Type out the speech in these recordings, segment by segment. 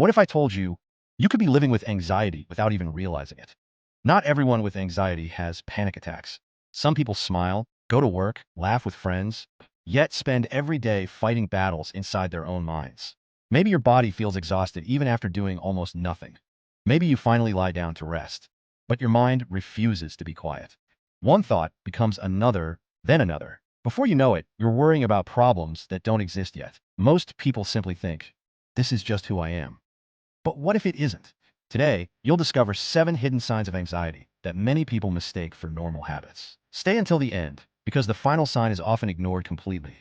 What if I told you you could be living with anxiety without even realizing it? Not everyone with anxiety has panic attacks. Some people smile, go to work, laugh with friends, yet spend every day fighting battles inside their own minds. Maybe your body feels exhausted even after doing almost nothing. Maybe you finally lie down to rest, but your mind refuses to be quiet. One thought becomes another, then another. Before you know it, you're worrying about problems that don't exist yet. Most people simply think, this is just who I am. But what if it isn't? Today, you'll discover 7 hidden signs of anxiety that many people mistake for normal habits. Stay until the end, because the final sign is often ignored completely.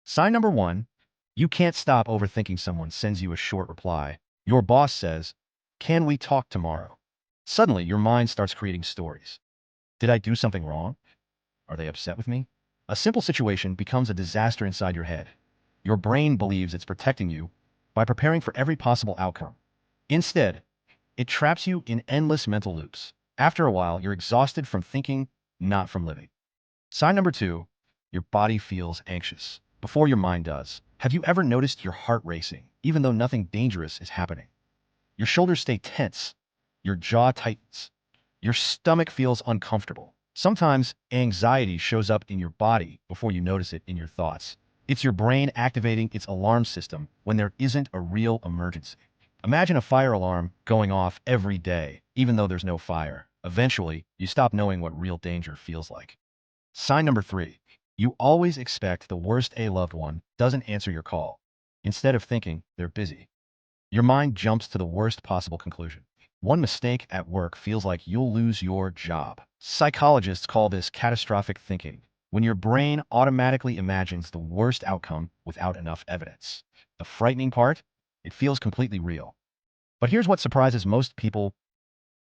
Sign number 1, you can't stop overthinking. Someone sends you a short reply. Your boss says, "Can we talk tomorrow?" Suddenly, your mind starts creating stories. Did I do something wrong? Are they upset with me? A simple situation becomes a disaster inside your head. Your brain believes it's protecting you by preparing for every possible outcome. Instead, it traps you in endless mental loops. After a while, you're exhausted from thinking, not from living. Sign number 2, your body feels anxious before your mind does. Have you ever noticed your heart racing, even though nothing dangerous is happening? Your shoulders stay tense, your jaw tightens, your stomach feels uncomfortable. Sometimes anxiety shows up in your body before you notice it in your thoughts. It's your brain activating its alarm system when there isn't a real emergency. Imagine a fire alarm going off every day, even though there's no fire. Eventually, you stop knowing what real danger feels like. Sign number 3, you always expect the worst. A loved one doesn't answer your call. Instead of thinking they're busy, your mind jumps to the worst possible conclusion. One mistake at work feels like you'll lose your job. Psychologists call this catastrophic thinking, when your brain automatically imagines the worst outcome without enough evidence. The frightening part? It feels completely real. But here's what surprises most people.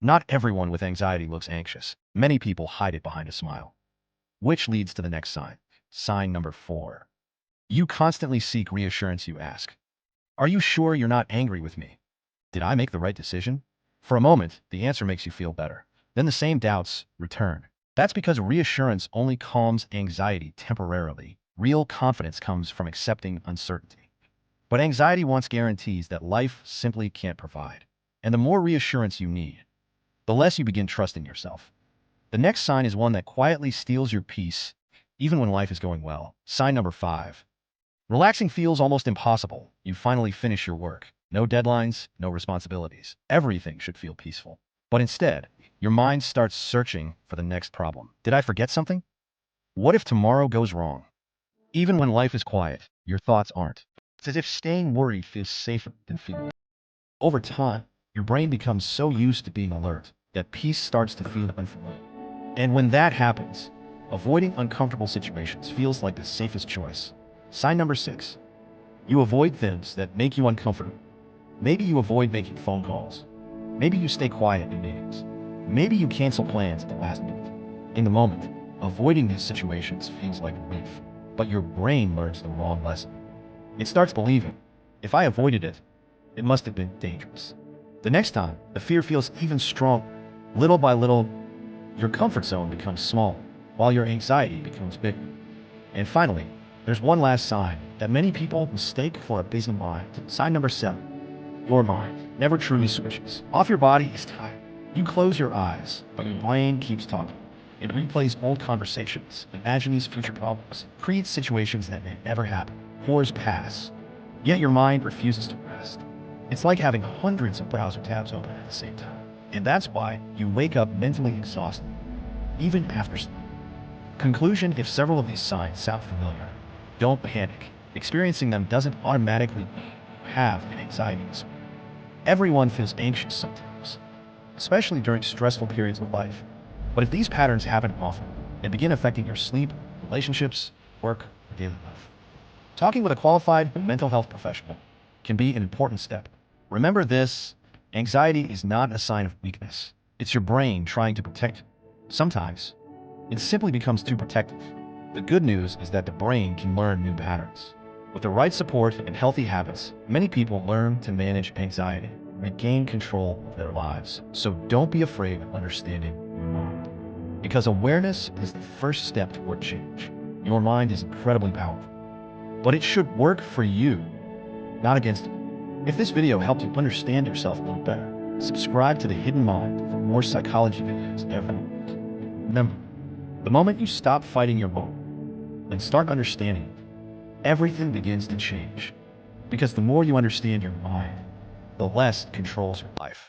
Not everyone with anxiety looks anxious. Many people hide it behind a smile. Which leads to the next sign. Sign number 4. You constantly seek reassurance. You ask, are you sure you're not angry with me? Did I make the right decision? For a moment, the answer makes you feel better. Then the same doubts return. That's because reassurance only calms anxiety temporarily. Real confidence comes from accepting uncertainty. But anxiety wants guarantees that life simply can't provide. And the more reassurance you need, the less you begin trusting yourself. The next sign is one that quietly steals your peace, even when life is going well. Sign number 5. Relaxing feels almost impossible. You finally finish your work. No deadlines, no responsibilities. Everything should feel peaceful. But instead, your mind starts searching for the next problem. Did I forget something? What if tomorrow goes wrong? Even when life is quiet, your thoughts aren't. It's as if staying worried feels safer than feeling. Over time, your brain becomes so used to being alert that peace starts to feel unfamiliar. And when that happens, avoiding uncomfortable situations feels like the safest choice. Sign number 6. You avoid things that make you uncomfortable. Maybe you avoid making phone calls. Maybe you stay quiet in meetings. Maybe you cancel plans at the last minute. In the moment, avoiding these situations feels like relief. But your brain learns the wrong lesson. It starts believing, if I avoided it, it must have been dangerous. The next time, the fear feels even stronger. Little by little, your comfort zone becomes small, while your anxiety becomes bigger. And finally, there's one last sign that many people mistake for a busy mind. Sign number 7. Your mind never truly switches off. Your body is tired. You close your eyes, but your brain keeps talking. It replays old conversations, imagines future problems, creates situations that may never happen. Hours pass, yet your mind refuses to rest. It's like having hundreds of browser tabs open at the same time. And that's why you wake up mentally exhausted, even after sleep. Conclusion: if several of these signs sound familiar, don't panic. Experiencing them doesn't automatically mean you have an anxiety disorder. Everyone feels anxious sometimes, especially during stressful periods of life. But if these patterns happen often and begin affecting your sleep, relationships, work, or daily life, talking with a qualified mental health professional can be an important step. Remember this: anxiety is not a sign of weakness. It's your brain trying to protect you. Sometimes, it simply becomes too protective. The good news is that the brain can learn new patterns. With the right support and healthy habits, many people learn to manage anxiety and gain control of their lives. So don't be afraid of understanding your mind, because awareness is the first step toward change. Your mind is incredibly powerful, but it should work for you, not against you. If this video helped you understand yourself a little better, subscribe to The Hidden Mind for more psychology videos every week. Remember, the moment you stop fighting your goal and start understanding it, everything begins to change. Because the more you understand your mind, the less it controls your life.